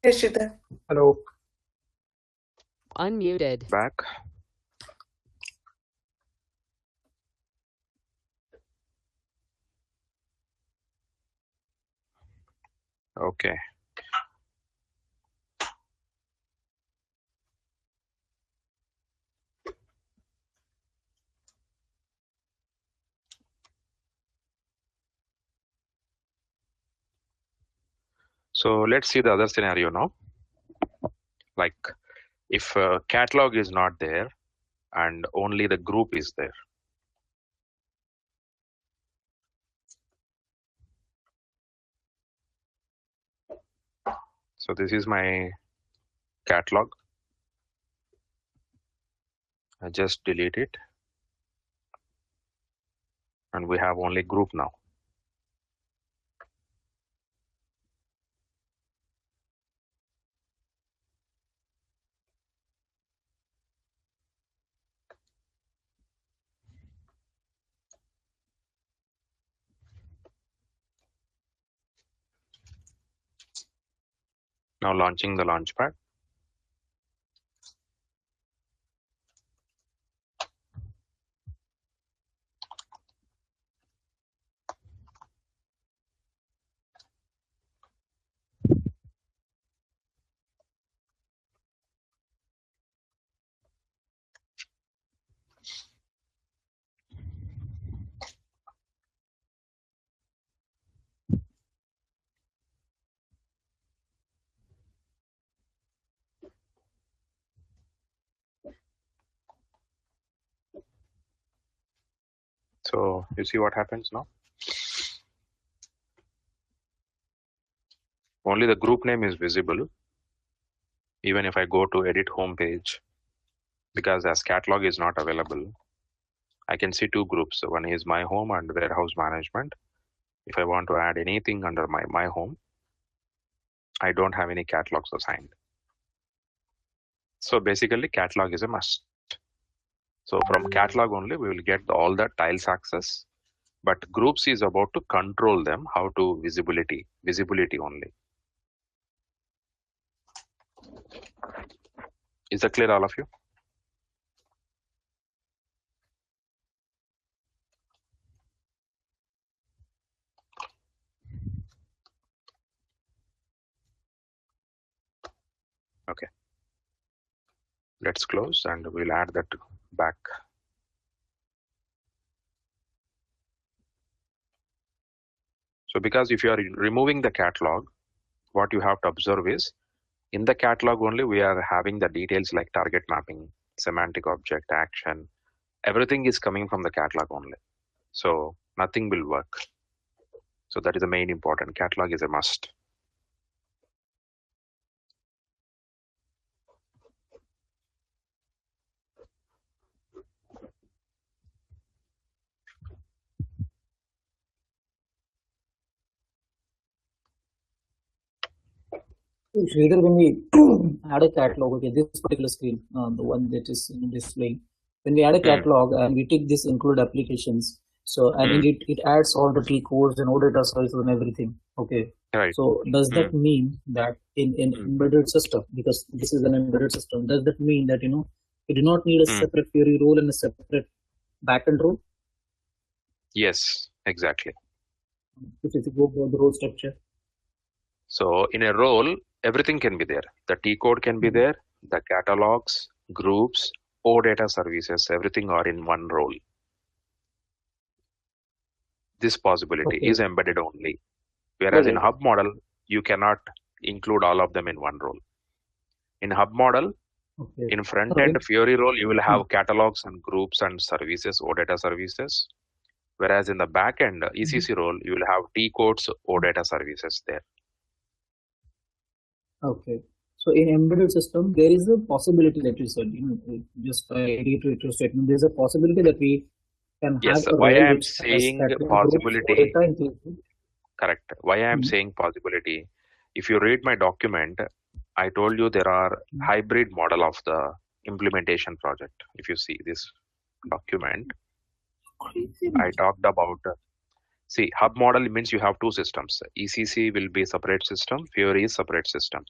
Yes, Shita. Hello. Unmuted. Back. Okay. So let's see the other scenario now. Like if catalog is not there and only the group is there. So this is my catalog. I just delete it. And we have only group now. Now launching the launchpad. So you see what happens now? Only the group name is visible. Even if I go to edit home page, because as catalog is not available, I can see two groups. One is my home and warehouse management. If I want to add anything under my home, I don't have any catalogs assigned. So basically catalog is a must. So from catalog only we will get all the tiles access, but groups is about to control them, how to visibility only. Is that clear, all of you? Okay. Let's close and we'll add that back. So because if you are removing the catalog, what you have to observe is in the catalog only we are having the details like target mapping, semantic object, action, everything is coming from the catalog only. So nothing will work. So that is the main important. Catalog is a must. Sridhar, when we add a catalog, okay, this particular screen, the one that is displaying, when we add a catalog and we take this include applications, so and it adds all the T codes and data services and everything. Okay. Right. So does that mean that in embedded system, because this is an embedded system, does that mean that you do not need a separate Fiori role and a separate backend role? Yes, exactly. If you go for the role structure. So in a role, everything can be there. The T code can be there, the catalogs, groups, data services, everything are in one role. This possibility is embedded only. Whereas in hub model, you cannot include all of them in one role. In hub model, in front end Fiori role, you will have catalogs and groups and services, data services. Whereas in the back end ECC role, you will have T codes, data services there. Okay. So in embedded system, there is a possibility that you said, just by reiterate your statement, there's a possibility that we can have a why role I am which saying has possibility. Correct. Why I am saying possibility. If you read my document, I told you there are hybrid model of the implementation project. If you see this document, I talked about, see, hub model means you have two systems. ECC will be a separate system, Fiori is separate system.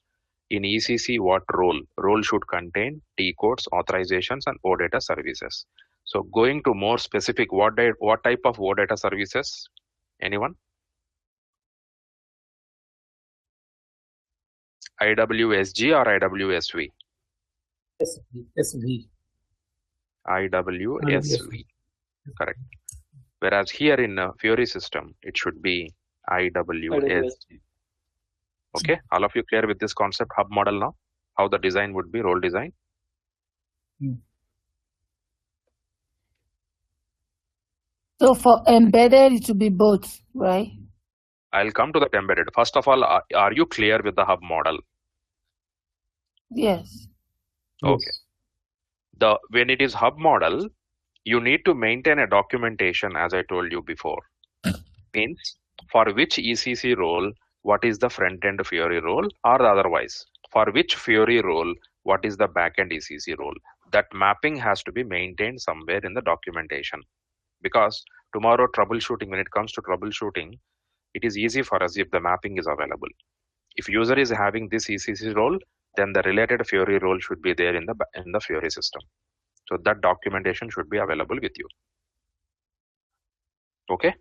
In ECC, what role? Role should contain T codes, authorizations, and OData services. So going to more specific, what type of OData services? Anyone? IWSG or IWSV? SV. IWSV. Correct. Whereas here in Fiori system, it should be IWSG. Okay, all of you clear with this concept hub model now? How the design would be, role design? So for embedded, it will be both, right? I'll come to that embedded. First of all, are you clear with the hub model? Yes. Okay. When it is hub model, you need to maintain a documentation, as I told you before. Means for which ECC role, what is the front-end Fiori role, or otherwise, for which Fiori role, what is the back-end ECC role. That mapping has to be maintained somewhere in the documentation. Because tomorrow troubleshooting, when it comes to troubleshooting, it is easy for us if the mapping is available. If user is having this ECC role, then the related Fiori role should be there in the Fiori system. So that documentation should be available with you. Okay.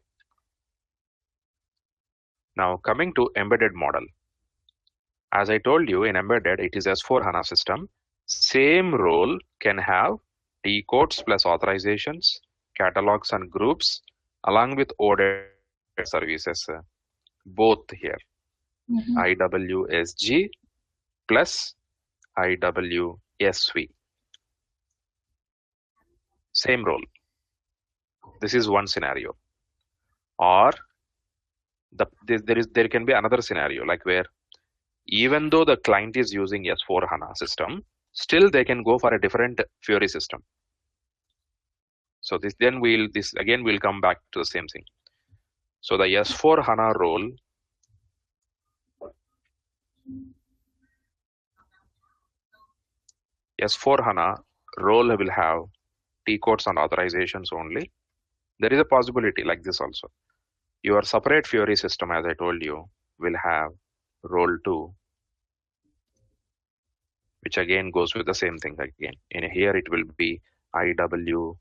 Now coming to embedded model. As I told you, in embedded, it is S/4HANA system. Same role can have T codes plus authorizations, catalogs and groups, along with OData services, both here. IWSG plus IWSV. Same role. This is one scenario. Or there can be another scenario, like where even though the client is using S/4HANA system, still they can go for a different Fiori system. So this again we'll come back to the same thing. So the S/4HANA role will have T codes and authorizations only. There is a possibility like this also. Your separate Fiori system, as I told you, will have role 2, which again goes with the same thing again. In here it will be IWSV,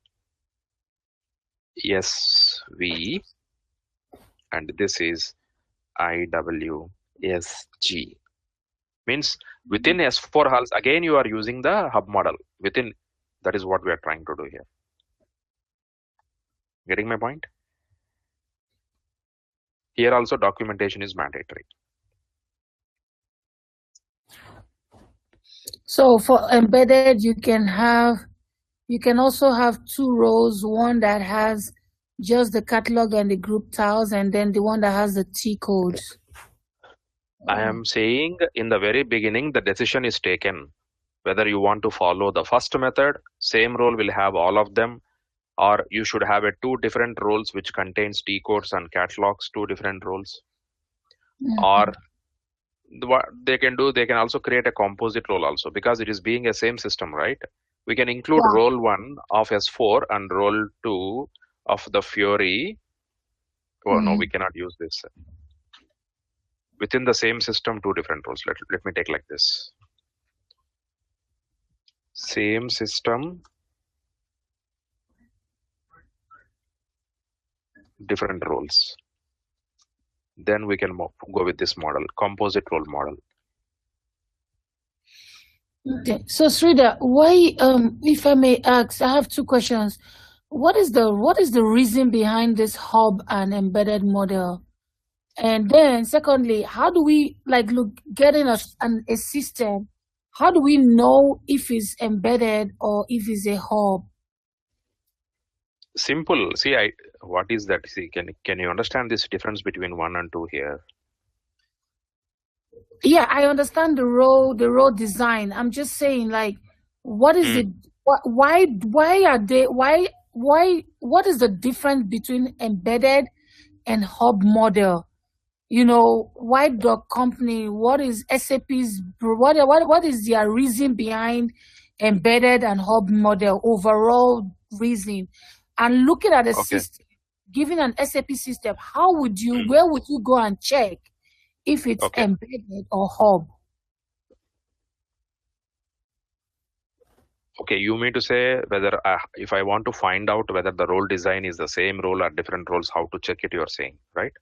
and this is IWSG. Means within S4 halls, again you are using the hub model. Within, that is what we are trying to do here. Getting my point? Here also documentation is mandatory. So for embedded, you can also have 2 rows, one that has just the catalog and the group tiles, and then the one that has the T codes. I am saying in the very beginning, the decision is taken whether you want to follow the first method, same role will have all of them, or you should have 2 different roles which contains T codes and catalogs, 2 different roles. Or what they can do, they can also create a composite role also, because it is being a same system, right? We can include role 1 of S4 and role 2 of the Fiori. Oh no, we cannot use this. Within the same system, 2 different roles. Let me take like this. Same system, different roles. Then we can go with this model, composite role model. Okay, so Sridhar, why, if I may ask, I have 2 questions. What is the reason behind this hub and embedded model? And then secondly, how do we getting a system? How do we know if it's embedded or if it's a hub? Simple. See, what is that? See, can you understand this difference between 1 and 2 here? Yeah, I understand the row design. I'm just saying, like, what is it? Why are they? What is the difference between embedded and hub model? You know, why the company? What is SAP's? What is their reason behind embedded and hub model? Overall reason, and looking at the system, given an SAP system, where would you go and check if it's embedded or hub? Okay, you mean to say whether if I want to find out whether the role design is the same role or different roles, how to check it, you're saying, right?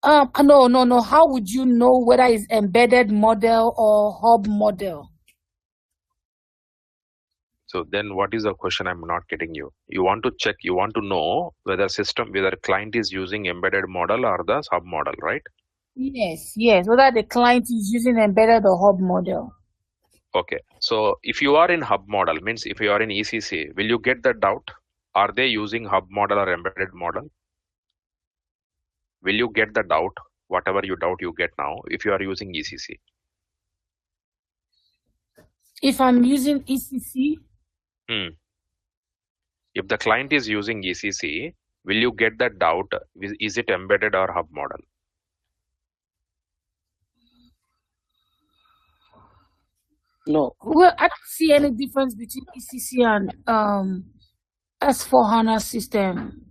No. How would you know whether it's embedded model or hub model? So then what is the question? I'm not getting you. You want to check, you want to know whether client is using embedded model or the hub model, right? Yes, whether the client is using embedded or hub model. Okay, so if you are in hub model, means if you are in ECC, will you get that doubt? Are they using hub model or embedded model? Will you get the doubt, whatever you doubt you get now, if you are using ECC? If I'm using ECC? If the client is using ECC, will you get that doubt, is it embedded or hub model? No. Well, I don't see any difference between ECC and S4HANA system.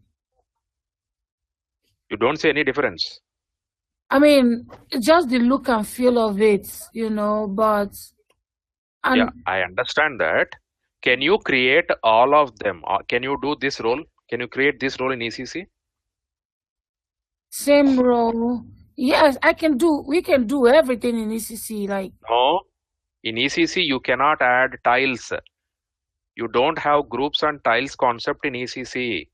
You don't see any difference? I mean, just the look and feel of it, but... Yeah, I understand that. Can you create all of them? Can you do this role? Can you create this role in ECC? Same role. Yes, we can do everything in ECC. No, in ECC, you cannot add tiles. You don't have groups and tiles concept in ECC.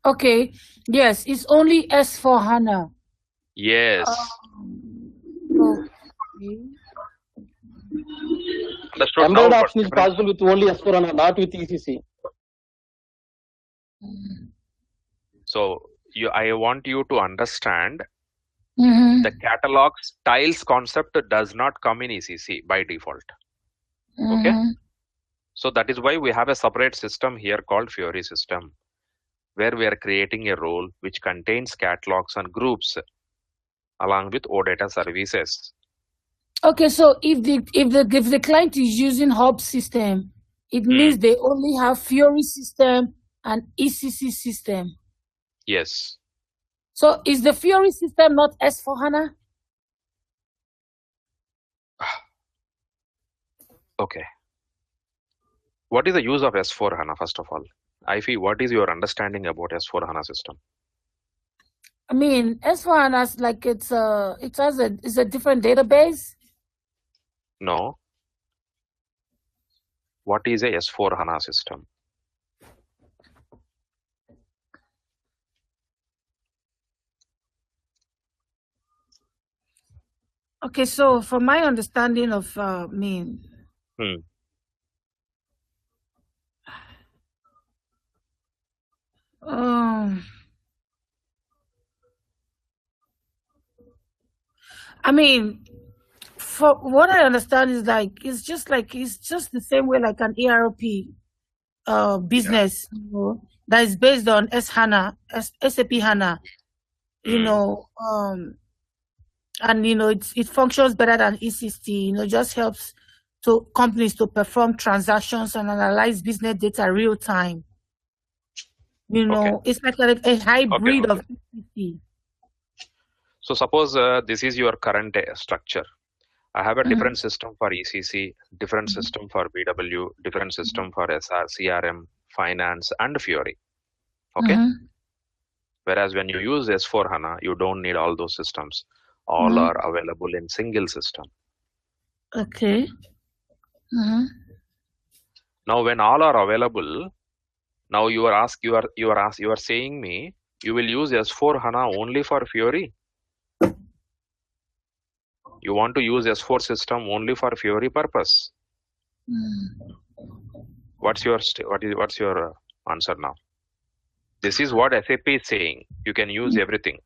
Okay. Yes, it's only S4HANA. Yes. Okay. Embedded option is possible with only S4HANA, not with ECC. So I want you to understand the catalogs tiles concept does not come in ECC by default. Okay. So that is why we have a separate system here called Fiori system, where we are creating a role which contains catalogs and groups along with OData services. Okay, so if the client is using hub system, it means they only have Fiori system and ECC system. Yes. So is the Fiori system not S4HANA? Okay. What is the use of S4HANA, first of all? Ifi, what is your understanding about S4HANA system? I mean, S4HANA is like it's a different database. No. What is a S4HANA system? Okay, so from my understanding of I mean, for what I understand is it's just the same way like an ERP business, that is based on SAP HANA, and it functions better than ECC. Just helps companies to perform transactions and analyze business data real time. It's like a hybrid of ECC. So suppose this is your current structure. I have a different system for ECC, different system for BW, different system for SR, CRM, finance, and Fiori. Okay. Whereas when you use S4HANA, you don't need all those systems. All are available in single system. Okay. Now, when all are available, now you are saying me you will use S4HANA only for Fiori. You want to use S4 system only for Fiori purpose. What's your answer now? This is what SAP is saying. You can use everything.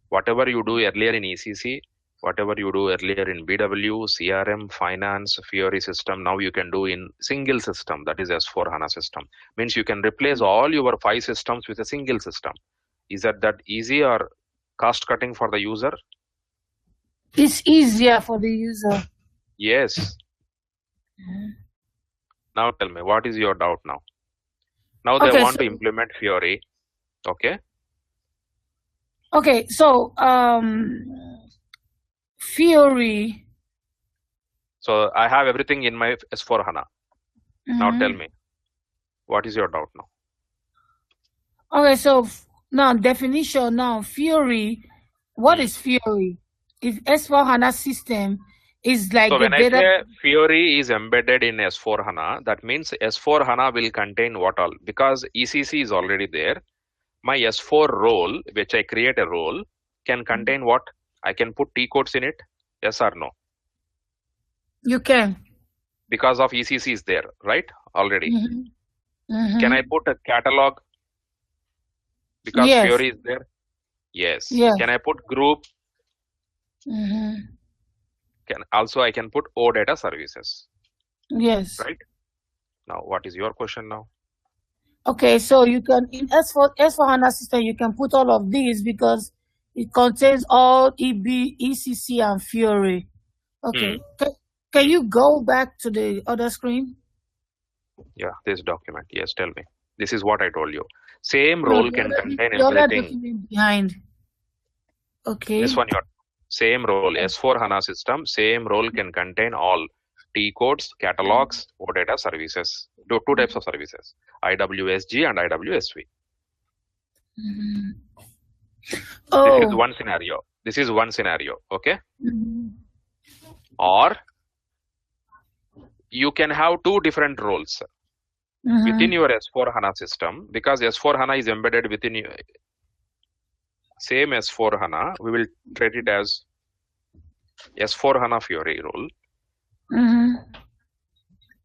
Whatever you do earlier in ECC, whatever you do earlier in BW, CRM, finance, Fiori system, now you can do in single system, that is S4HANA system. Means you can replace all your 5 systems with a single system. Is that easy or cost cutting for the user? It's easier for the user. Yes. Now tell me, what is your doubt now? Now they want to implement Fiori. Okay. Okay, so Fiori. So I have everything in my S4 HANA. Now tell me, what is your doubt now? Okay, so now definition now, Fiori, what is Fiori? If S4 HANA system is like so the when data. I say Fiori is embedded in S4 HANA, that means S4 HANA will contain what all? Because ECC is already there. My S4 role, which I create a role, can contain what? I can put T codes in it. Yes or no? You can. Because of ECC is there, right? Already. Can I put a catalog? Because yes. Fiori is there. Yes. Can I put group? I can put O data services. Yes. Right. Now, what is your question now? Okay, so you can in S4 HANA system you can put all of these because it contains all EB, ECC, and Fiori. Okay. Can you go back to the other screen? Yeah, this document. Yes, tell me. This is what I told you. Same role can contain everything. Behind. Okay. This one, your same role. S4 HANA system, same role can contain all T codes, catalogs, or data services. Two types of services: IWSG and IWSV. This is one scenario. This is one scenario. Okay. Or you can have two different roles within your S4 HANA system, because S4 HANA is embedded within you. Same S4 HANA, we will treat it as S4 HANA Fiori role.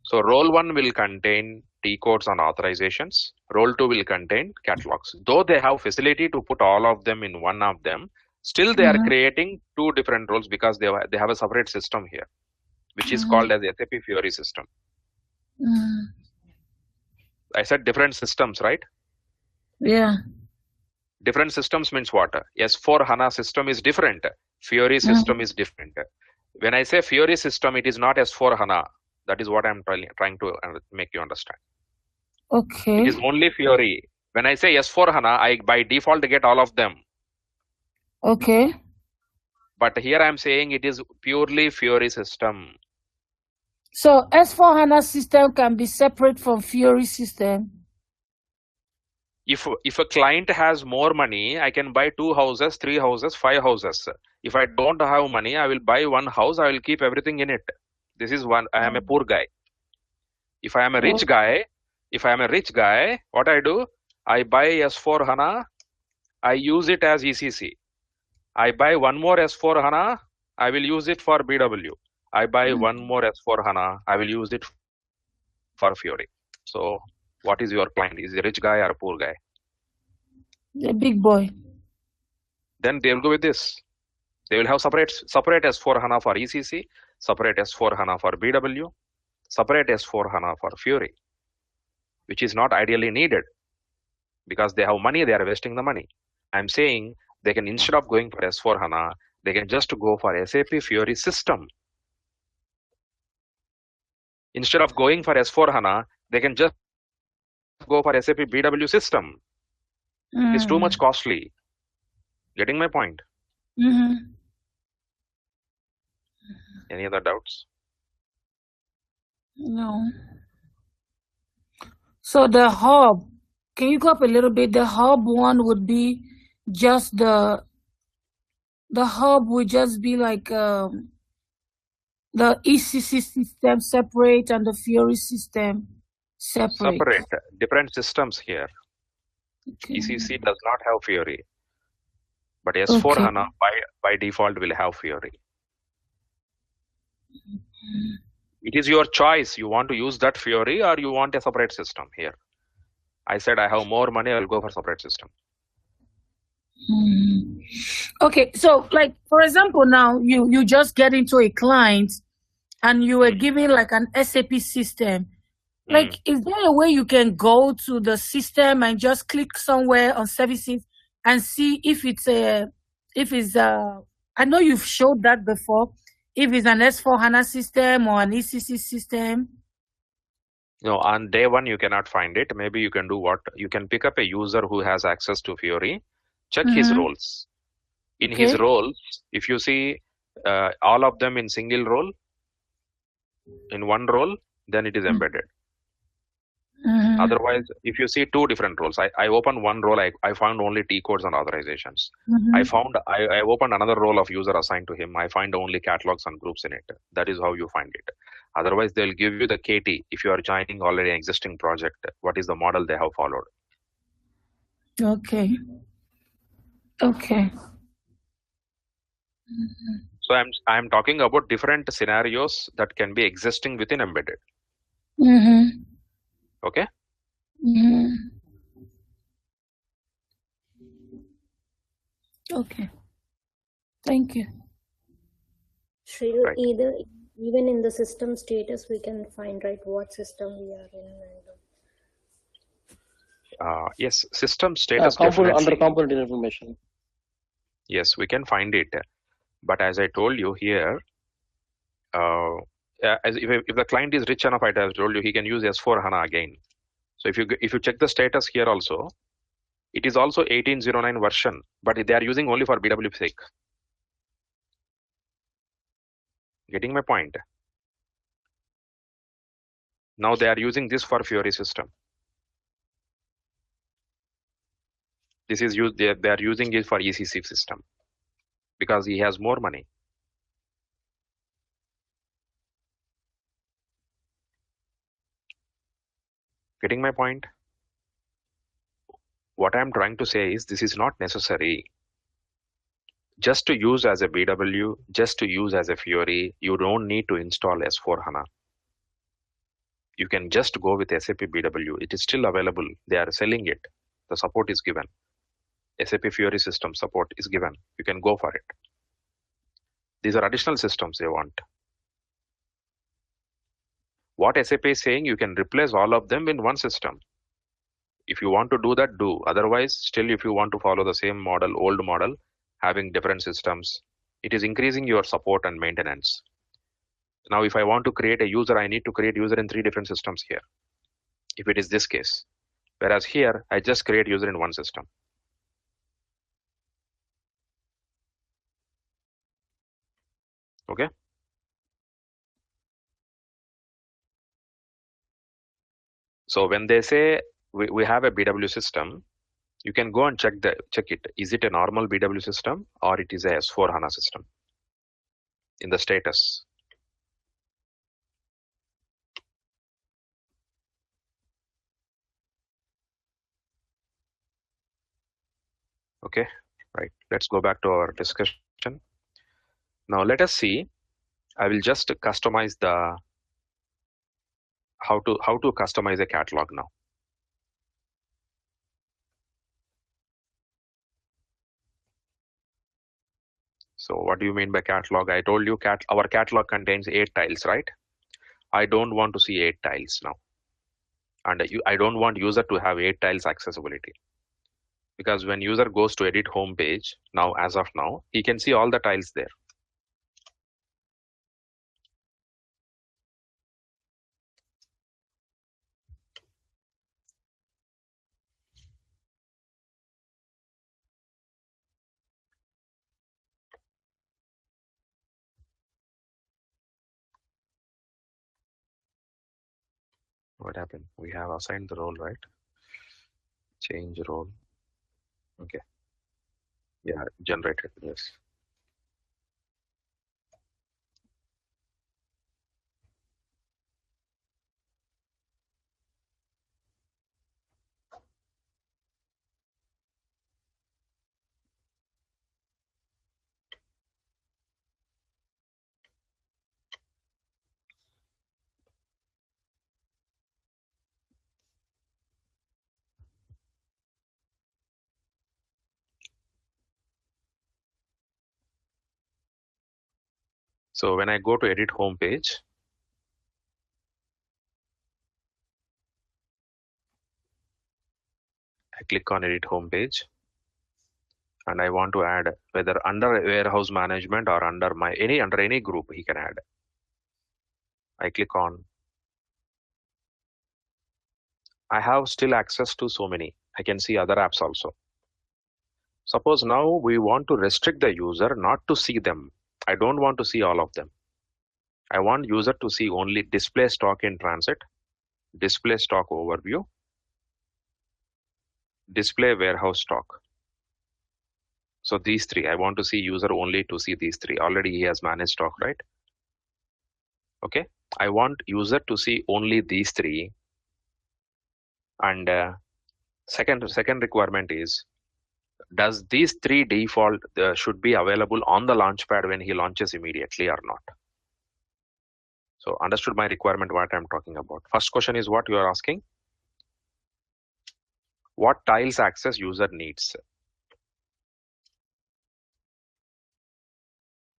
So role 1 will contain T codes and authorizations. Role 2 will contain catalogs. Though they have facility to put all of them in one of them, still they are creating two different roles because they have a separate system here, which is called as SAP Fiori system. I said different systems, right? Yeah. Different systems means what? S4 HANA system is different. Fiori system is different. When I say Fiori system, it is not S4 HANA. That is what I'm trying to make you understand. Okay. It is only Fiori. When I say S4 HANA, I by default get all of them. Okay. But here I'm saying it is purely Fiori system. So S4 HANA system can be separate from Fiori system. If a client has more money, I can buy 2 houses, 3 houses, 5 houses. If I don't have money, I will buy 1 house. I will keep everything in it. This is one. I am a poor guy. If I am a rich guy, what I do? I buy S4 HANA. I use it as ECC. I buy 1 more S4 HANA. I will use it for BW. I buy 1 more S4 HANA. I will use it for Fiori. So, what is your client? Is he a rich guy or a poor guy? A big boy. Then they will go with this. They will have separate S4 HANA for ECC, separate S4 HANA for BW, separate S4 HANA for Fiori, which is not ideally needed because they have money, they are wasting the money. I'm saying they can, instead of going for S4 HANA, they can just go for SAP Fiori system. Instead of going for S4 HANA, they can just go for SAP BW system. It's too much costly. Getting my point? Any other doubts? No. So the hub, can you go up a little bit? The hub one would be just the hub would just be like the ECC system separate and the Fiori system separate. Separate. Different systems here. Okay. ECC does not have Fiori. But S4 HANA by default will have Fiori. It is your choice. You want to use that Fiori or you want a separate system here. I said I have more money, I'll go for separate system. Okay, so like for example now you just get into a client and you were giving like an SAP system. Like is there a way you can go to the system and just click somewhere on services and see if it's I know you've showed that before, if it's an S4 HANA system or an ECC system? No, on day one you cannot find it. Maybe you can do what? You can pick up a user who has access to Fiori, check his roles. In his roles, if you see all of them in single role, in one role, then it is embedded. Otherwise, if you see two different roles, I open one role, I found only T codes and authorizations. I opened another role of user assigned to him. I find only catalogs and groups in it. That is how you find it. Otherwise, they'll give you the KT if you are joining already an existing project. What is the model they have followed? Okay. Okay. So I'm talking about different scenarios that can be existing within embedded. Okay. Okay. Thank you. Shridu, right. Even in the system status, we can find what system we are in. Yes, system status under component information. Yes, we can find it. But as I told you here, if the client is rich enough, I have told you he can use S4 HANA again. So if you check the status here also, it is also 1809 version, but they are using only for BW sake. Getting my point? Now they are using this for Fiori system. This is used. They are using it for ECC system because he has more money. Getting my point? What I'm trying to say is this is not necessary. Just to use as a BW, just to use as a Fiori, you don't need to install S4 HANA. You can just go with SAP BW. It is still available. They are selling it. The support is given. SAP Fiori system support is given. You can go for it. These are additional systems they want. What SAP is saying, you can replace all of them in one system. If you want to do that, do. Otherwise, still if you want to follow the same model, old model, having different systems, it is increasing your support and maintenance. Now, if I want to create a user, I need to create user in 3 different systems here. If it is this case. Whereas here, I just create user in one system. Okay. So when they say we have a BW system, you can go and check it. Is it a normal BW system or it is a S4 HANA system in the status? Okay, right. Let's go back to our discussion. Now let us see. I will just customize the how to customize a catalog now. So what do you mean by catalog? I told you our catalog contains 8 tiles, right? I don't want to see 8 tiles now. And I don't want user to have 8 tiles accessibility. Because when user goes to edit home page, now as of now, he can see all the tiles there. What happened? We have assigned the role, right? Change role. Okay. Yeah, generated, yes. So when I go to edit home page, I click on edit home page and I want to add whether under warehouse management or under any group he can add. I click on. I have still access to so many. I can see other apps also. Suppose now we want to restrict the user not to see them. I don't want to see all of them. I want user to see only display stock in transit, display stock overview, display warehouse stock. So these three, I want to see user only to see these three. Already he has managed stock, right? Okay. I want user to see only these three. And second requirement is, does these three default should be available on the launchpad when he launches immediately or not? So understood my requirement, what I'm talking about. First question is what you are asking. What tiles access user needs?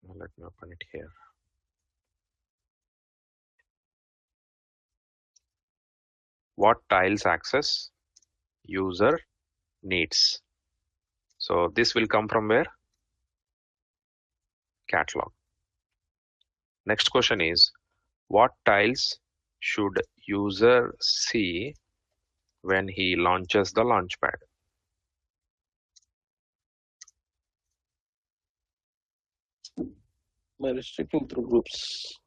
Let me open it here. What tiles access user needs? So this will come from where? Catalog. Next question is, what tiles should user see when he launches the launchpad? By restricting through groups.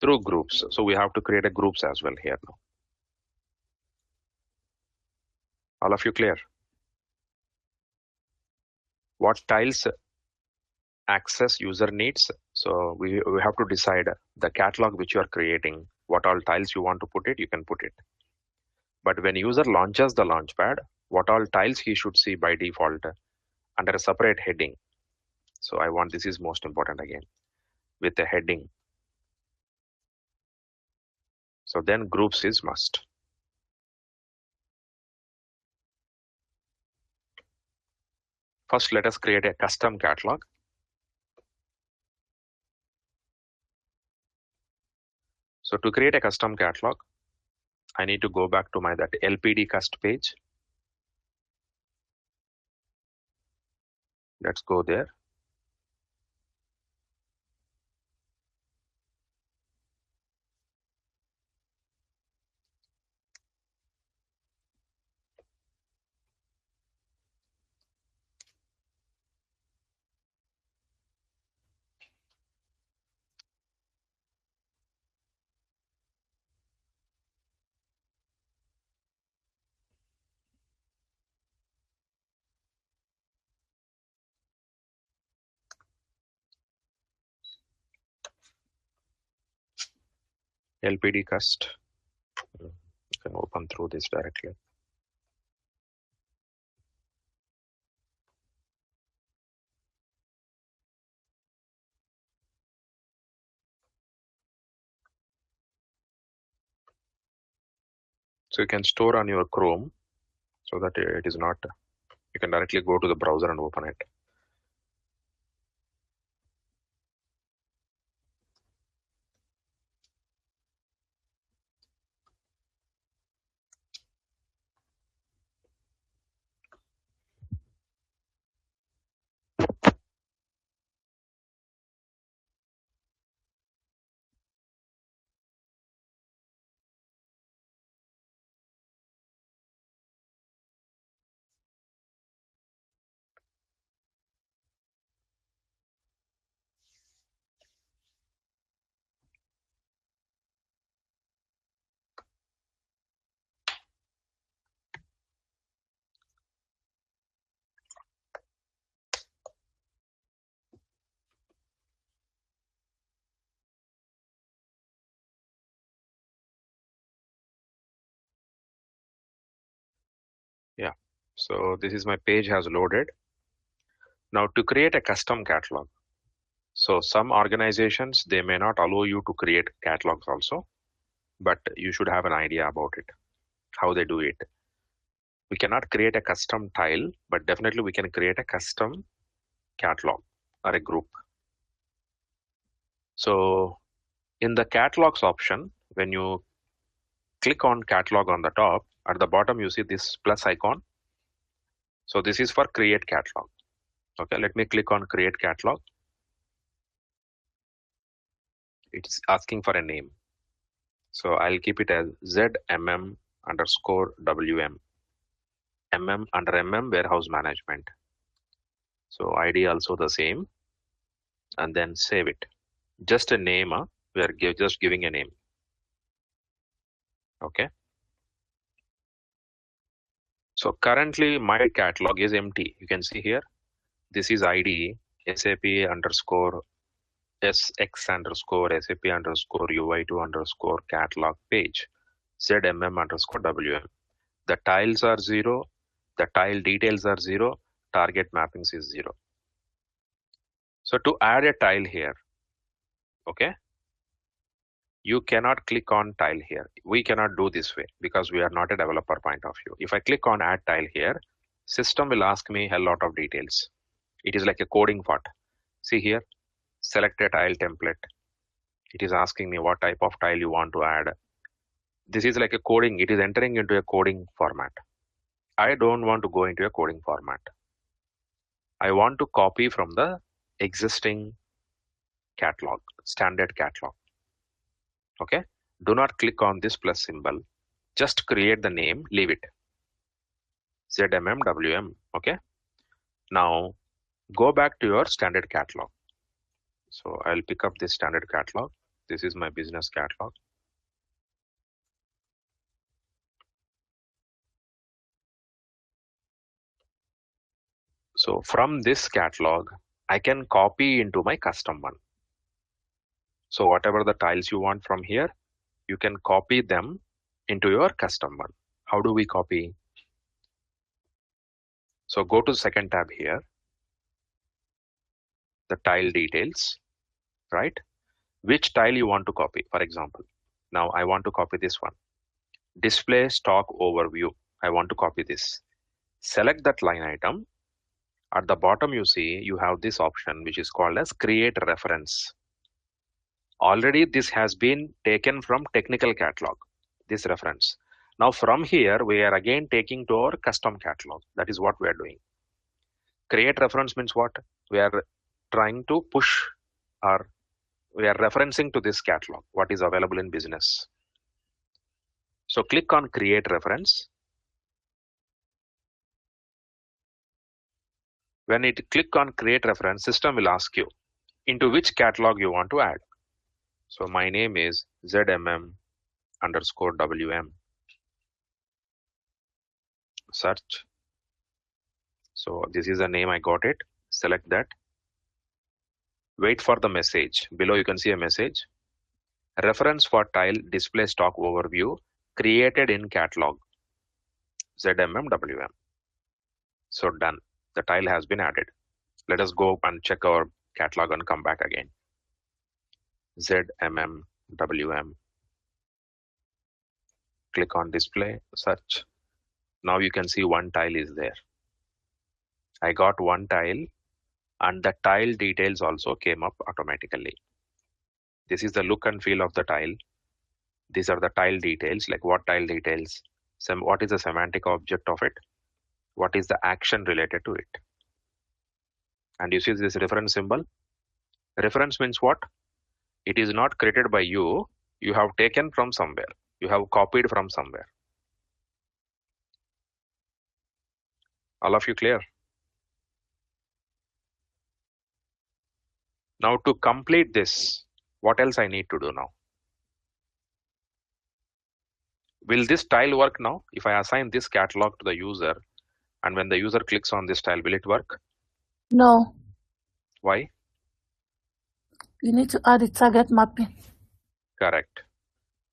Through groups. So we have to create a groups as well here now. All of you clear? What tiles access user needs? So we have to decide the catalog which you are creating, what all tiles you want to put it, you can put it. But when user launches the launchpad, what all tiles he should see by default under a separate heading. So I want, this is most important again, with a heading. So then groups is must. First, let us create a custom catalog. So to create a custom catalog, I need to go back to my that LPD cust page. Let's go there. LPD cust. You can open through this directly. So you can store on your Chrome so that it is not, you can directly go to the browser and open it. Yeah, so this is my page has loaded. Now to create a custom catalog. So some organizations, they may not allow you to create catalogs also, but you should have an idea about it, how they do it. We cannot create a custom tile, but definitely we can create a custom catalog or a group. So in the catalogs option, when you click on catalog on the top, at the bottom you see this plus icon. So this is for create catalog. Okay, let me click on create catalog. It's asking for a name. So I'll keep it as ZMM underscore WM. MM under MM warehouse management. So ID also the same, and then save it. Just a name. We are just giving a name. Okay. So currently my catalog is empty. You can see here. This is ID SAP underscore SX underscore SAP underscore UI2 underscore catalog page ZMM underscore WM. The tiles are 0. The tile details are 0. Target mappings is 0. So to add a tile here, okay, you cannot click on tile here. We cannot do this way because we are not a developer point of view. If I click on add tile here, system will ask me a lot of details. It is like a coding part. See here, select a tile template. It is asking me what type of tile you want to add. This is like a coding. It is entering into a coding format. I don't want to go into a coding format. I want to copy from the existing catalog, standard catalog. Okay. Do not click on this plus symbol. Just create the name, leave it. ZMMWM. Okay. Now go back to your standard catalog. So I'll pick up this standard catalog. This is my business catalog. So from this catalog, I can copy into my custom one. So whatever the tiles you want from here, you can copy them into your custom one. How do we copy? So go to the second tab here, the tile details, right? Which tile you want to copy, for example. Now I want to copy this one. Display stock overview. I want to copy this. Select that line item. At the bottom you see you have this option which is called as create reference. Already this has been taken from technical catalog, this reference. Now from here we are again taking to our custom catalog. That is what we are doing. Create reference means what? We are trying to push, or we are referencing to this catalog, what is available in business. So click on create reference. When it click on create reference, system will ask you into which catalog you want to add. So my name is ZMM underscore WM. Search. So this is the name, I got it. Select that. Wait for the message. Below you can see a message. Reference for tile display stock overview created in catalog ZMM WM. So done. The tile has been added. Let us go and check our catalog and come back again. ZMM WM. Click on display, search. Now you can see one tile is there. I got one tile and the tile details also came up automatically. This is the look and feel of the tile. These are the tile details, like what tile details, what is the semantic object of it, what is the action related to it. And you see this reference symbol. Reference means what? It is not created by you. You have taken from somewhere. You have copied from somewhere. All of you clear? Now to complete this, what else I need to do now? Will this tile work now? If I assign this catalog to the user, and when the user clicks on this tile, will it work? No. Why? You need to add the target mapping. Correct.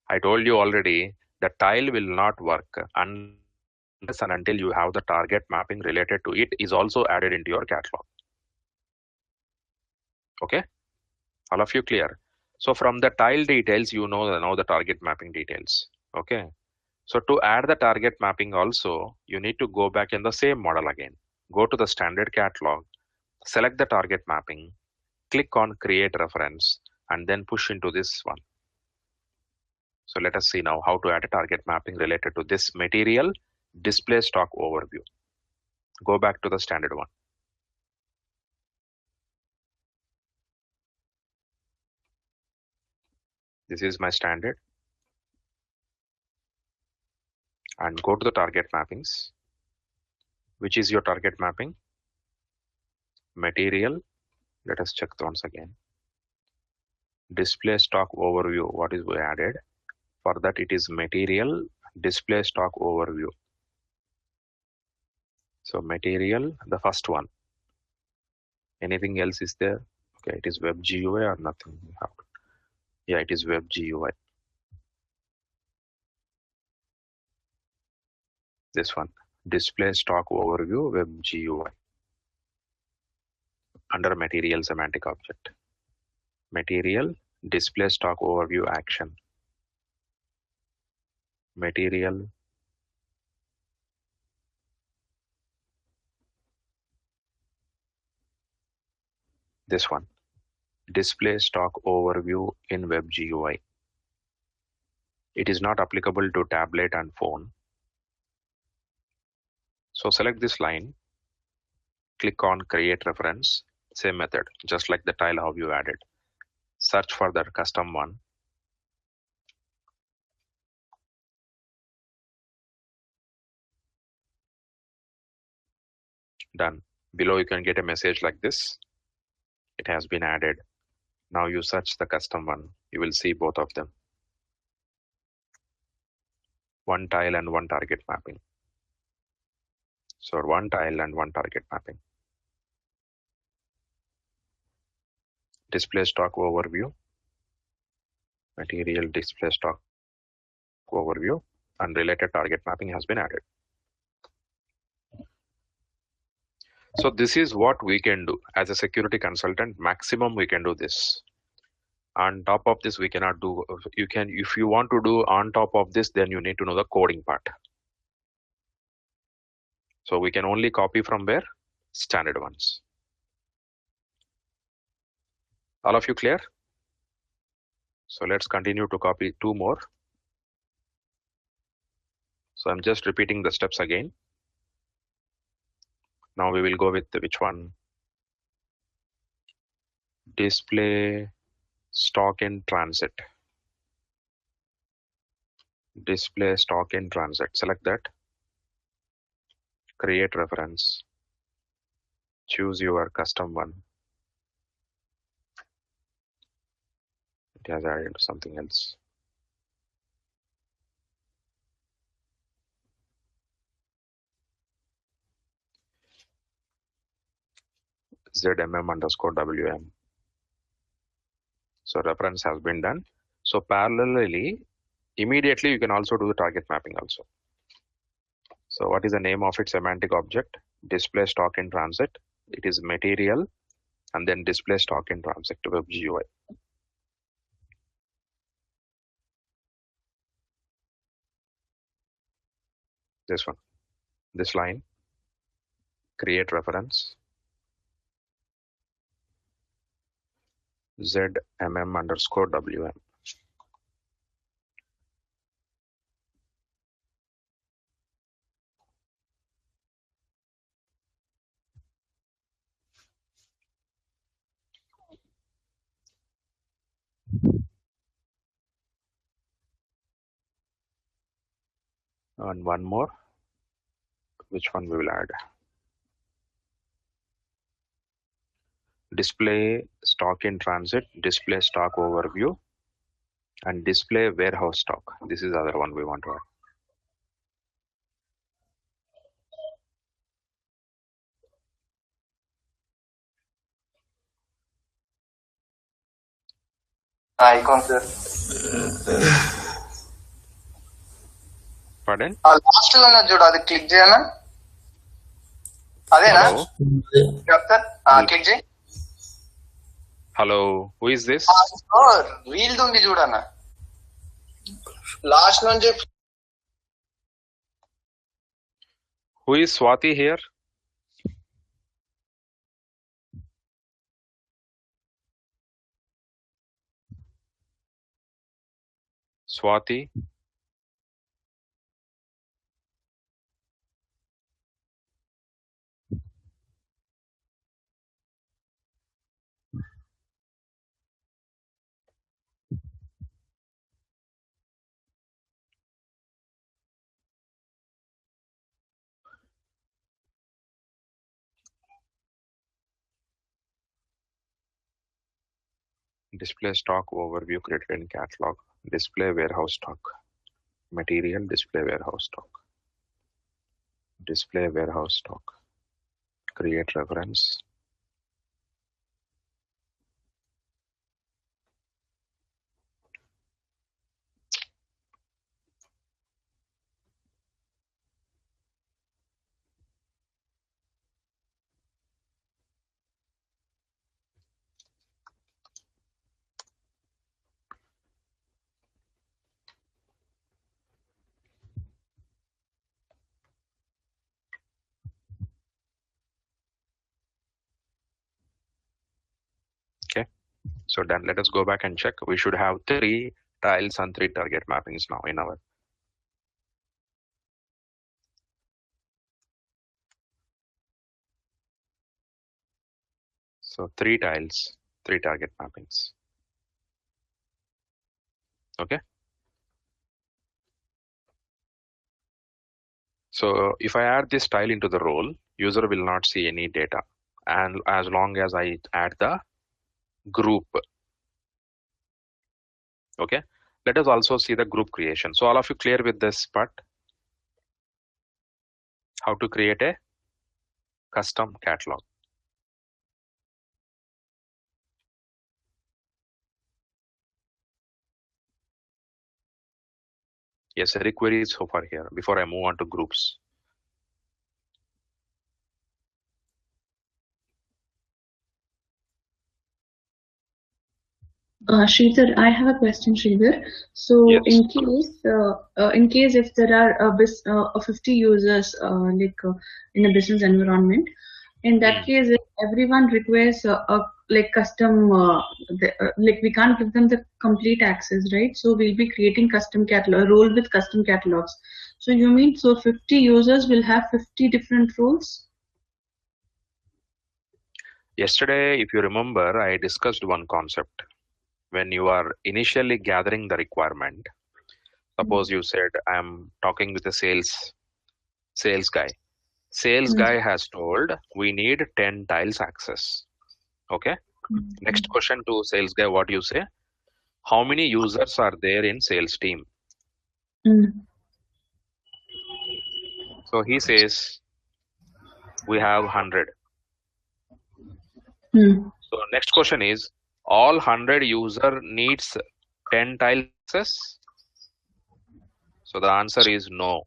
I told you already, the tile will not work unless and until you have the target mapping related to it is also added into your catalog. Okay? All of you clear? So from the tile details, you know the target mapping details. Okay? So to add the target mapping also, you need to go back in the same model again. Go to the standard catalog, select the target mapping, click on create reference, and then push into this one. So let us see now how to add a target mapping related to this material display stock overview. Go back to the standard one. This is my standard. And go to the target mappings. Which is your target mapping? Material. Let us check once again. display stock overview. What is we added? For that it is material display stock overview. So material, the first one. Anything else is there? Okay, it is web GUI or nothing. Yeah, it is web GUI. This one, display stock overview web GUI under material semantic object. Material display stock overview action. Material this one, display stock overview in web GUI. It is not applicable to tablet and phone. So select this line, click on create reference, same method, just like the tile how you added. Search for the custom one. Done. Below you can get a message like this. It has been added. Now you search the custom one. You will see both of them. One tile and one target mapping. So one tile and one target mapping. Display stock overview. Material display stock overview and related target mapping has been added. So this is what we can do as a security consultant. Maximum we can do this. On top of this we cannot do. You can, if you want to do on top of this, then you need to know the coding part. So we can only copy from where? Standard ones. All of you clear? So let's continue to copy two more. So I'm just repeating the steps again. Now we will go with which one? Display stock in transit. Display stock in transit. Select that. Create reference. Choose your custom one. It has added something else. ZMM_WM. So reference has been done. So parallelly, immediately you can also do the target mapping also. So what is the name of its semantic object? Display stock in transit. It is material and then display stock in transit to web GUI. This one, this line, create reference. ZMM_WM. And one more. Which one we will add? Display stock in transit, display stock overview, and display warehouse stock. This is the other one we want to add. Icon, sir. Pardon? Last one చూడు అది click చేయనా అదేనా sir click చేయి Hello, who is this? Wheel ఉంది చూడన్న last నుంచి Who is Swati here? Swati? Display stock overview created in catalog. Display warehouse stock. Material display warehouse stock. Display warehouse stock. Create reference. Okay, so then let us go back and check. We should have 3 tiles and 3 target mappings now in our. So 3 tiles, 3 target mappings. Okay. So if I add this tile into the role, user will not see any data. And as long as I add the group. Okay. Let us also see the group creation. So all of you clear with this part? How to create a custom catalog. Yes, any queries so far here before I move on to groups? Sridhar, I have a question, Sridhar. So, yes. in case if there are 50 users in a business environment, in that case, if everyone requires like custom, like we can't give them the complete access, right? So we'll be creating custom catalog role with custom catalogs. So you mean 50 users will have 50 different roles? Yesterday, if you remember, I discussed one concept. When you are initially gathering the requirement, suppose you said, I'm talking with a sales guy. Sales guy has told, we need 10 tiles access. Okay. Next question to sales guy, what you say? How many users are there in sales team? So he says, we have 100. So next question is, all 100 user needs 10 tiles access? So the answer is no.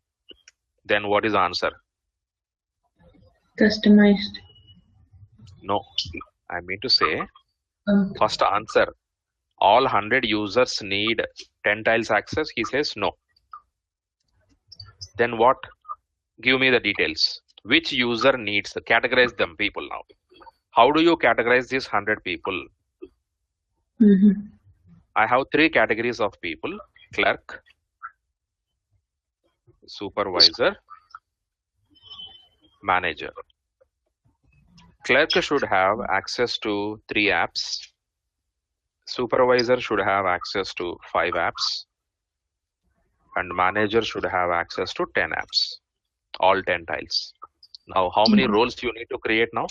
Then what is the answer? Customized. No. I mean to say, first answer, all 100 users need 10 tiles access. He says no. Then what? Give me the details. Which user needs? Categorize them people now. How do you categorize these 100 people? I have 3 categories of people: clerk, supervisor, manager. Clerk should have access to 3 apps. Supervisor should have access to 5 apps. And manager should have access to 10 apps. All 10 tiles. Now, how many roles you need to create now?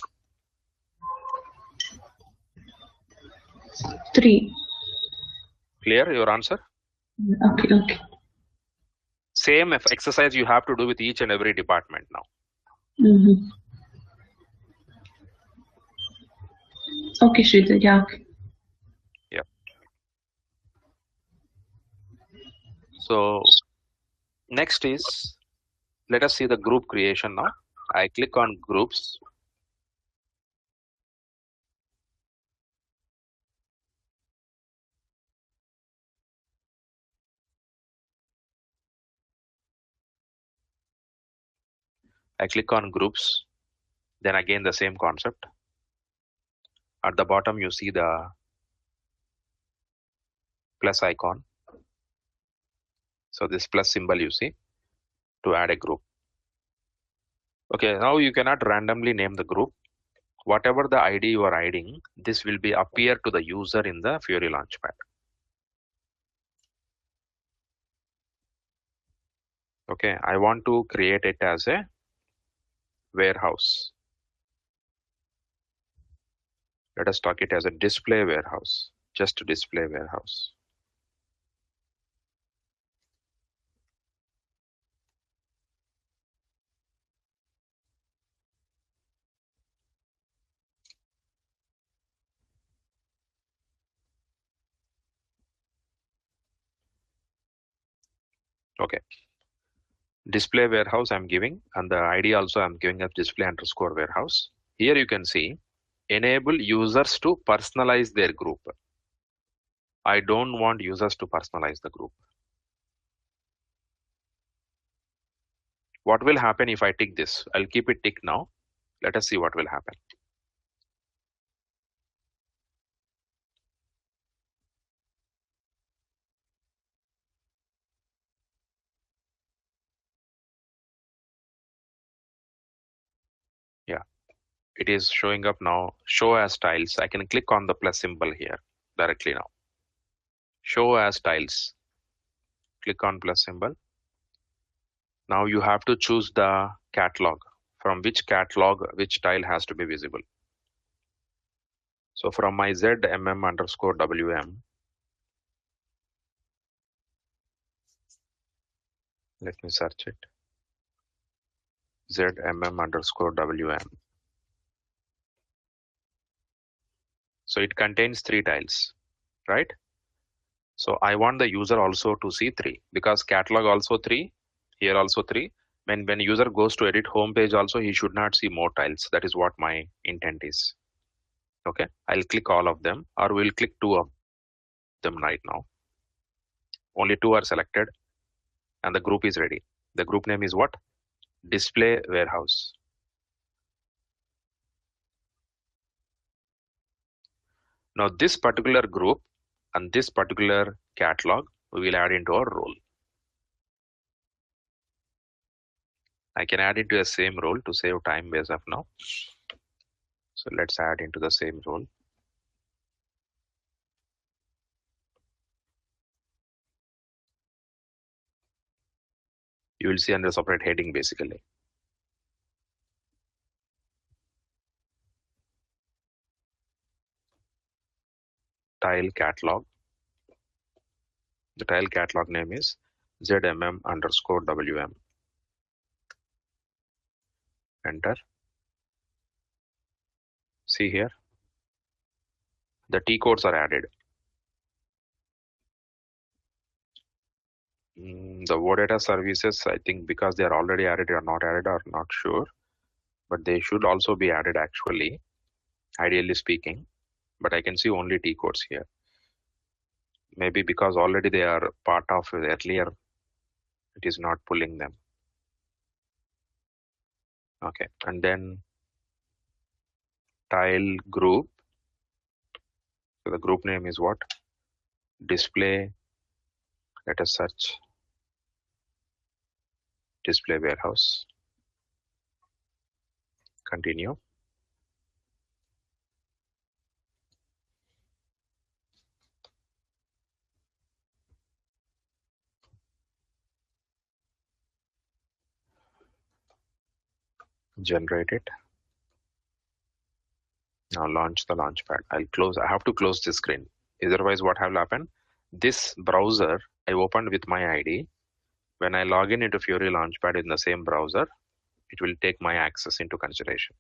3. Clear your answer? Okay. Same exercise you have to do with each and every department now. Okay, Sridhar, yeah. Yeah. So next is, let us see the group creation now. I click on groups. I click on groups. Then again the same concept. At the bottom you see the plus icon. So this plus symbol you see to add a group. Okay, now you cannot randomly name the group. Whatever the ID you are adding, this will be appear to the user in the Fiori Launchpad. Okay, I want to create it as a warehouse. Let us talk it as a display warehouse. just display warehouse. Okay, display warehouse I'm giving, and the ID also I'm giving as display underscore warehouse. Here you can see enable users to personalize their group. I don't want users to personalize the group. What will happen if I tick this? I'll keep it tick now. Let us see what will happen. Yeah, it is showing up now. Show as tiles. I can click on the plus symbol here directly now. Show as tiles. Click on plus symbol. Now you have to choose the catalog. From which catalog, which tile has to be visible. So from my ZMM underscore WM, let me search it. ZMM underscore WM. So it contains 3 tiles, right? So I want the user also to see 3 because catalog also 3, here also 3. When user goes to edit home page also, he should not see more tiles. That is what my intent is. Okay, I'll click all of them, or we'll click 2 of them right now. Only 2 are selected and the group is ready. The group name is what? Display warehouse. Now this particular group and this particular catalog we will add into our role. I can add into the same role to save time as of now. So let's add into the same role. You will see under separate heading basically. Tile catalog. The tile catalog name is ZMM underscore WM. Enter. See here. The T codes are added. The OData services, I think because they are already added or not added, or not sure. But they should also be added actually, ideally speaking. But I can see only T codes here. Maybe because already they are part of earlier, it is not pulling them. Okay, and then tile group. So the group name is what? Display. Let us search display warehouse. Continue. Generate it. Now launch the launchpad. I have to close this screen. Otherwise, what will happen? This browser I opened with my ID. When I log in into Fiori Launchpad in the same browser, it will take my access into consideration.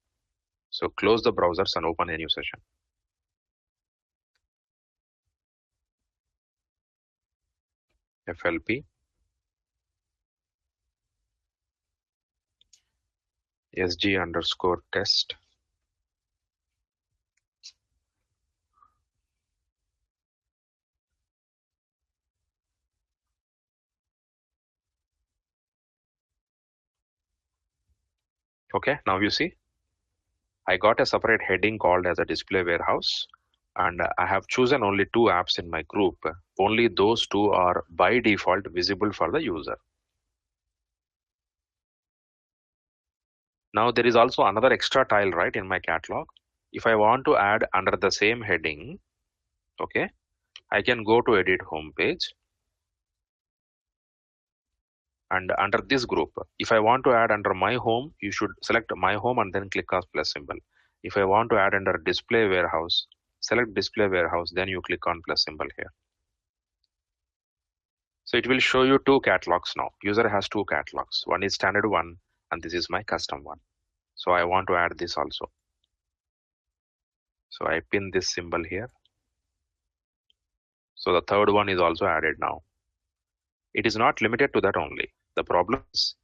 So close the browsers and open a new session. FLP. SG underscore test. Okay, now you see, I got a separate heading called as a display warehouse, and I have chosen only 2 apps in my group. Only those 2 are by default visible for the user. Now there is also another extra tile right in my catalog. If I want to add under the same heading, okay, I can go to edit home page. And under this group, if I want to add under my home, you should select my home and then click on plus symbol. If I want to add under display warehouse, select display warehouse, then you click on plus symbol here. So it will show you two catalogs now. User has two catalogs. One is standard one, and this is my custom one. So I want to add this also. So I pin this symbol here. So the third one is also added now. It is not limited to that only. The problem is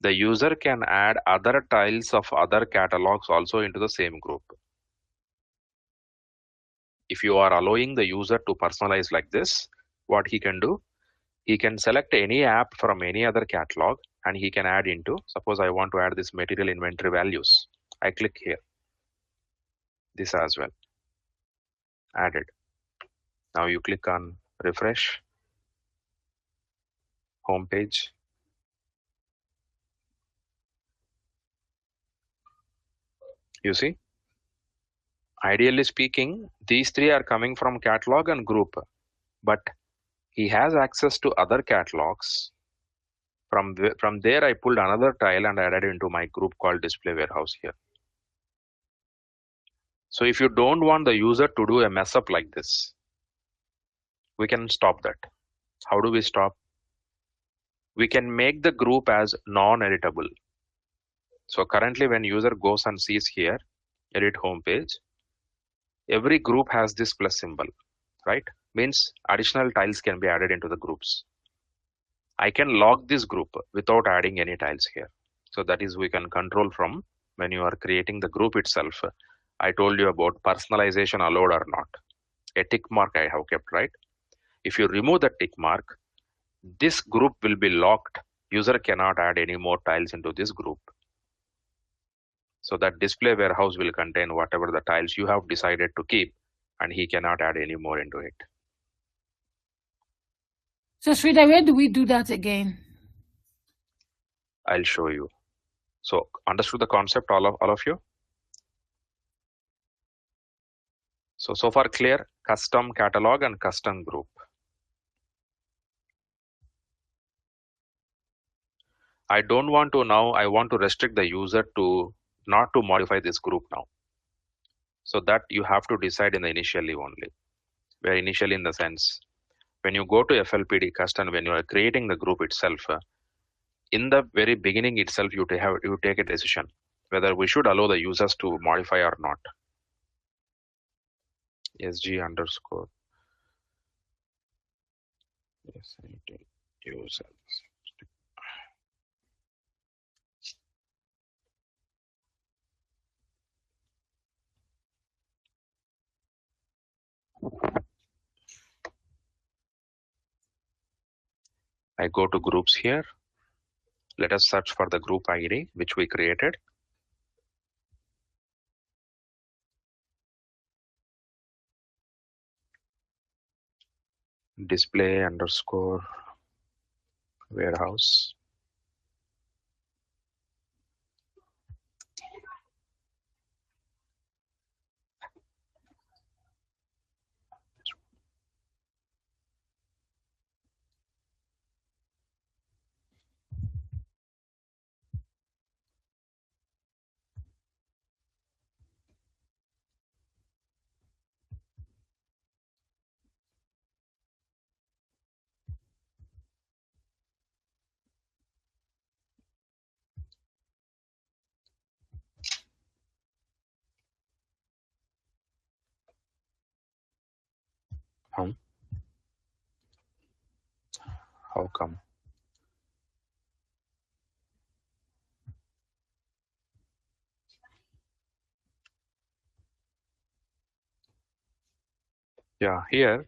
the user can add other tiles of other catalogs also into the same group. If you are allowing the user to personalize like this, what he can do, he can select any app from any other catalog and he can add into, suppose I want to add this material inventory values. I click here, this as well, added. Now you click on refresh, home page. You see, ideally speaking, these three are coming from catalog and group, but he has access to other catalogs. From there, I pulled another tile and added into my group called display warehouse here. So if you don't want the user to do a mess up like this, we can stop that. How do we stop? We can make the group as non-editable. So currently when user goes and sees here, edit home page, every group has this plus symbol, right? Means additional tiles can be added into the groups. I can lock this group without adding any tiles here. So that is, we can control from when you are creating the group itself. I told you about personalization allowed or not. A tick mark I have kept, right? If you remove the tick mark, this group will be locked. User cannot add any more tiles into this group. So that display warehouse will contain whatever the tiles you have decided to keep, and he cannot add any more into it. So Sridhar, where do we do that again? I'll show you. So understood the concept, all of you? So far clear, custom catalog and custom group. I don't want to now, I want to restrict the user to not to modify this group now. So that you have to decide in the initially only. Where initially in the sense, when you go to FLPD custom, when you are creating the group itself, in the very beginning itself, you take a decision whether we should allow the users to modify or not. SG underscore users. I go to groups here. Let us search for the group ID which we created. Display underscore warehouse. How come? Yeah, here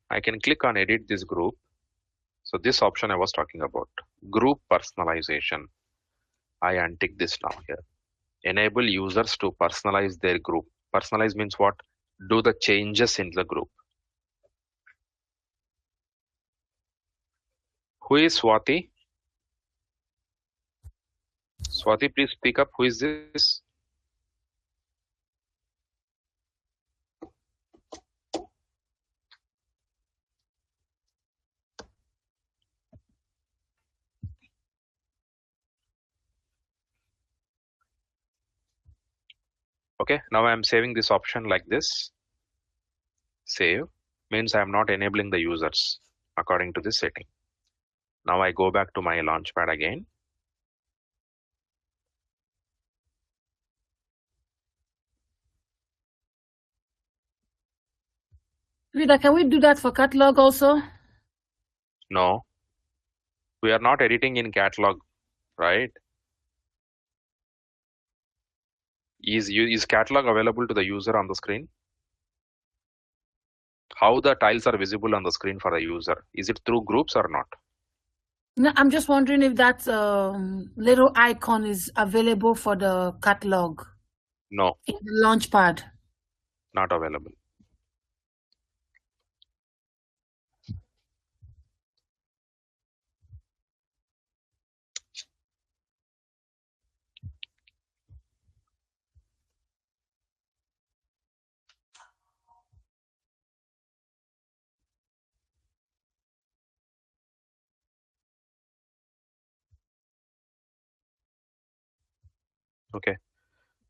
I can click on edit this group. So this option I was talking about, group personalization. I untick this now here. Enable users to personalize their group. Personalize means what? Do the changes in the group. Who is Swati? Swati, please speak up. Who is this? Okay, now I'm saving this option like this. Save means I am not enabling the users according to this setting. Now I go back to my launchpad again. Rita, can we do that for catalog also? No, we are not editing in catalog, right? Is catalog available to the user on the screen? How the tiles are visible on the screen for the user? Is it through groups or not? No, I'm just wondering if that little icon is available for the catalog. No. In the launchpad. Not available. Okay,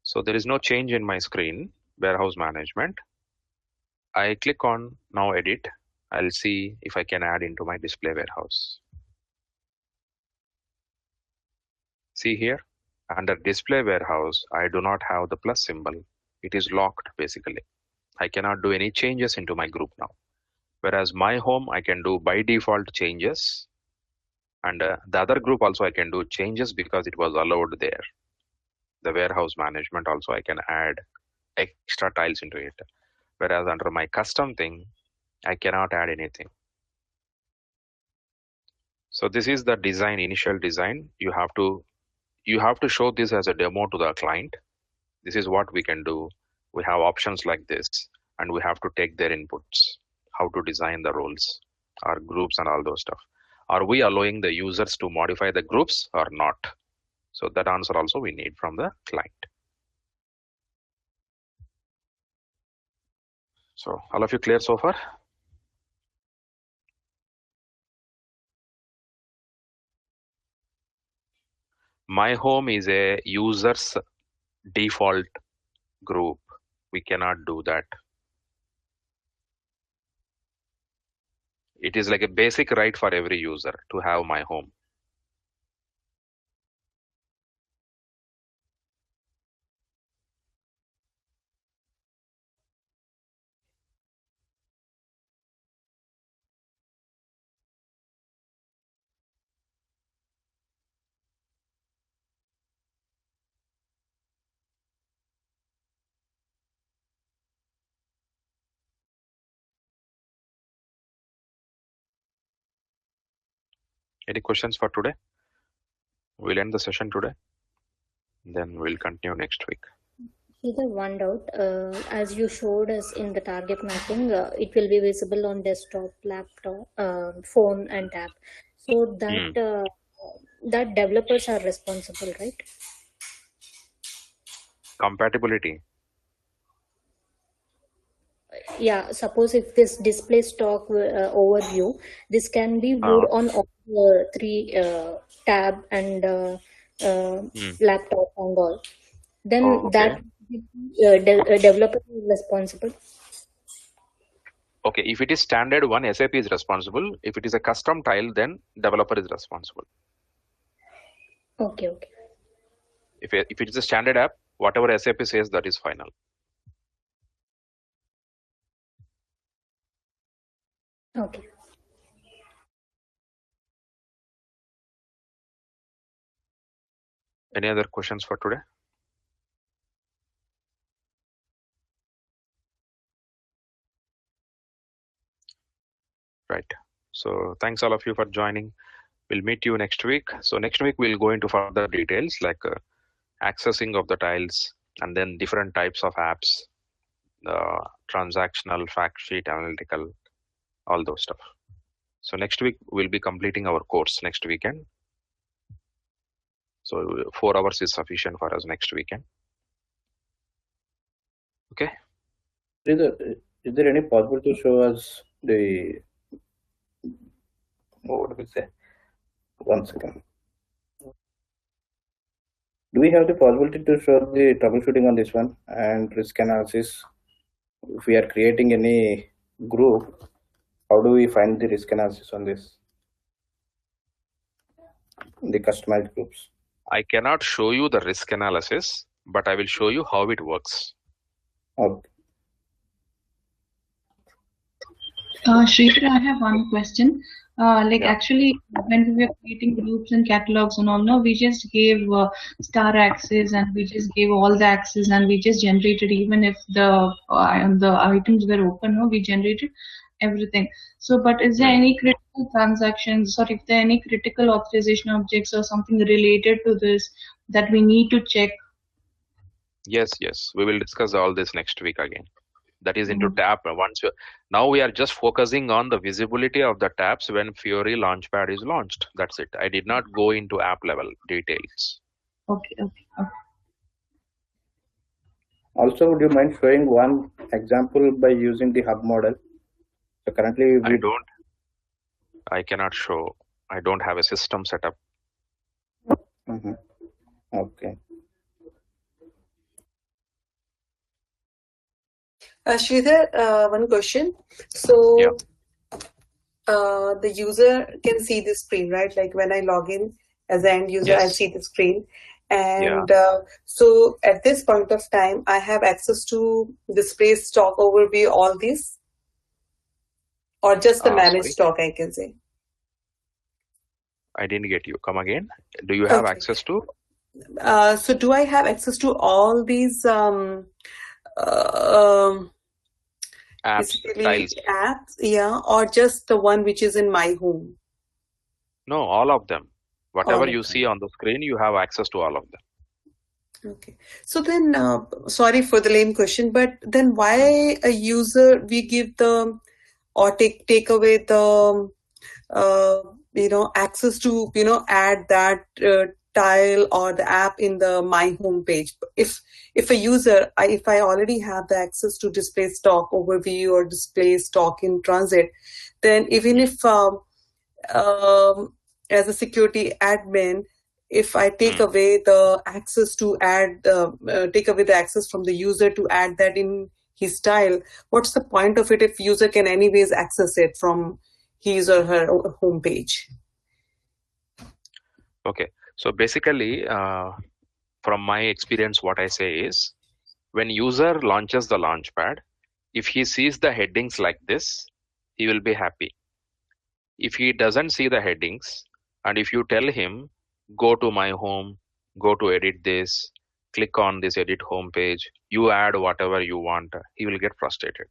so there is no change in my screen, warehouse management. I click on now edit. I'll see if I can add into my display warehouse. See here, under display warehouse, I do not have the plus symbol. It is locked basically. I cannot do any changes into my group now. Whereas my home, I can do by default changes. And the other group also I can do changes because it was allowed there. The warehouse management also I can add extra tiles into it. Whereas under my custom thing, I cannot add anything. So this is the design, initial design. You have to show this as a demo to the client. This is what we can do. We have options like this, and we have to take their inputs, how to design the roles, our groups and all those stuff. Are we allowing the users to modify the groups or not? So that answer also we need from the client. So all of you clear so far? My home is a user's default group. We cannot do that. It is like a basic right for every user to have my home. Any questions for today? We'll end the session today. Then we'll continue next week. Either one doubt, as you showed us in the target mapping, it will be visible on desktop, laptop, phone, and tab. So that that developers are responsible, right? Compatibility. Yeah, suppose if this display stock overview, this can be viewed on all the three tab and laptop and all. Then that developer is responsible. Okay, if it is standard one, SAP is responsible. If it is a custom tile, then developer is responsible. Okay. If it is a standard app, whatever SAP says, that is final. Okay. Any other questions for today? Right. So thanks all of you for joining. We'll meet you next week. So next week we'll go into further details like accessing of the tiles and then different types of apps, transactional, fact sheet, analytical, all those stuff. So next week we'll be completing our course next weekend. So 4 hours is sufficient for us next weekend. Okay. Is there any possibility to show us the, what do we say? 1 second. Do we have the possibility to show the troubleshooting on this one and risk analysis? If we are creating any group, how do we find the risk analysis on this? The customized groups. I cannot show you the risk analysis, but I will show you how it works. Okay. Sridhar, I have one question. Actually, when we were creating groups and catalogs and all, no, we just gave star access and we just gave all the access and we just generated, even if the items were open, no, we generated everything. So, but is there any critical transactions, or if there are any critical authorization objects or something related to this that we need to check? Yes, we will discuss all this next week again. That is into tab. Now we are just focusing on the visibility of the tabs when Fiori Launchpad is launched. That's it. I did not go into app level details. Okay. Also, would you mind showing one example by using the hub model? So currently I cannot show. I don't have a system set up. Okay. Sridhar, one question. So the user can see the screen, right? Like when I log in as an end user, I'll see the screen. And so at this point of time, I have access to display stock overview, all these, or just the managed stock, I can say. I didn't get you. Come again. Do you have access to? So do I have access to all these apps, apps, or just the one which is in my home? No, all of them. Whatever you see on the screen, you have access to all of them. Okay. So then, sorry for the lame question, but then why a user we give the or take away the access to add that tile or the app in the my home page? If a user, if I already have the access to display stock overview or display stock in transit, then even if as a security admin, if I take away the access to add, take away the access from the user to add that in his tile, what's the point of it if user can anyways access it from his or her home page? Okay, so basically, from my experience, what I say is, when user launches the Launchpad, if he sees the headings like this, he will be happy. If he doesn't see the headings, and if you tell him, go to my home, go to edit this, click on this edit home page, you add whatever you want, he will get frustrated.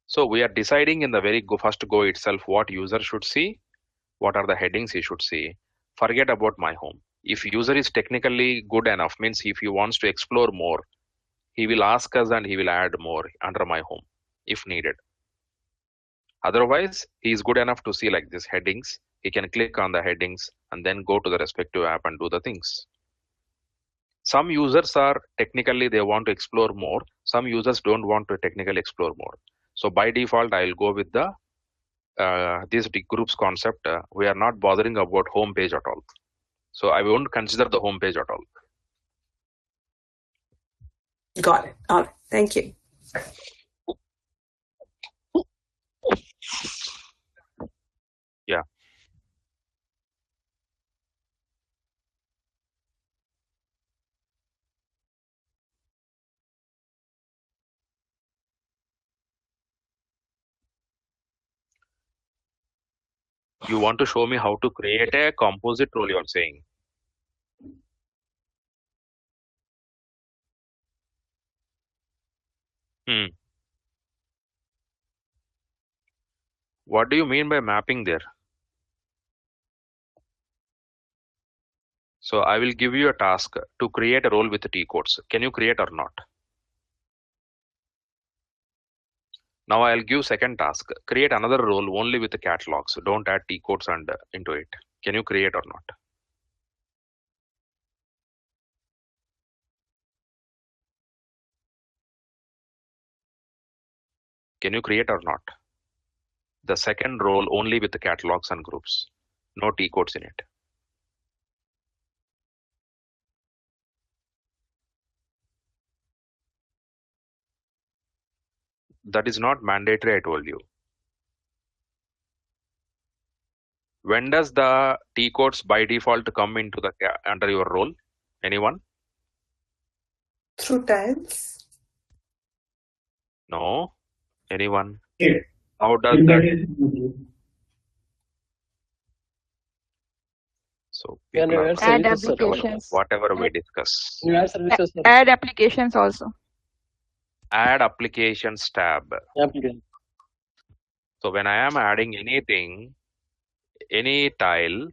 So we are deciding in the very first go itself what user should see, what are the headings he should see. Forget about my home. If user is technically good enough, means if he wants to explore more, he will ask us and he will add more under my home if needed. Otherwise, he is good enough to see like this headings. He can click on the headings and then go to the respective app and do the things. Some users are technically, they want to explore more. Some users don't want to technically explore more. So by default, I'll go with the this groups concept. We are not bothering about home page at all. So I won't consider the home page at all. Got it. All right. Thank you. Yeah. You want to show me how to create a composite role, you're saying? What do you mean by mapping there? So I will give you a task to create a role with the T codes. Can you create or not? Now I'll give second task. Create another role only with the catalogs. Don't add T codes and into it. Can you create or not? Can you create or not? The second role only with the catalogs and groups. No T codes in it. That is not mandatory, I told you. When does the T codes by default come into the under your role? Anyone? Through tiles? No. Anyone? How does that? So people are add applications. Whatever we discuss. Add applications also. Add applications tab. So when I am adding anything, any tile,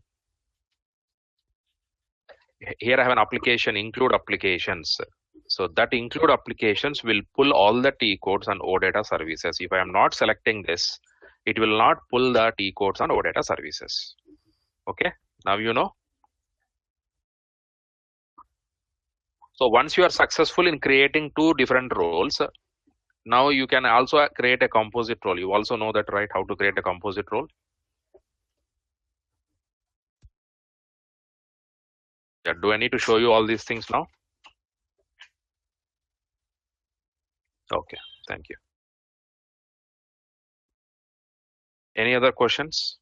here I have an application, include applications. So that include applications will pull all the T codes on OData services. If I am not selecting this, it will not pull the T codes on OData services. Okay, now you know. So once you are successful in creating two different roles, now you can also create a composite role. You also know that, right? How to create a composite role? Yeah, do I need to show you all these things now? Okay, thank you. Any other questions?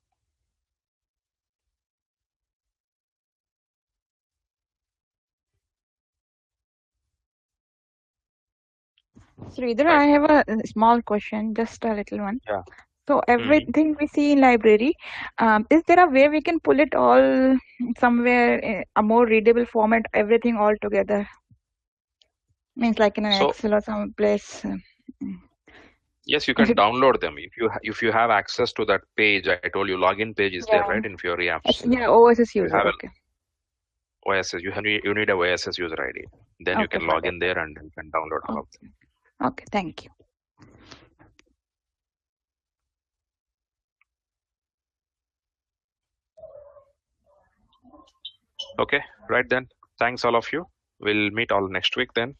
Sridhar, right. I have a small question, just a little one. Yeah. So everything we see in library, is there a way we can pull it all somewhere in a more readable format, everything all together? Means like in an Excel or some place. Yes, you can download them if you have access to that page. I told you login page is there, right, in Fiori apps. Yeah, OSS user. Okay. OSS. You need a OSS user ID. Then you can log in there and you can download all of them. Okay, thank you. Okay, right then. Thanks all of you. We'll meet all next week then.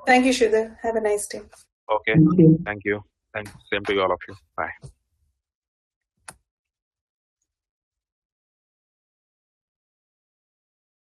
Thank you, Sridhar. Have a nice day. Okay. Thank you. Thanks. Same to you, all of you. Bye.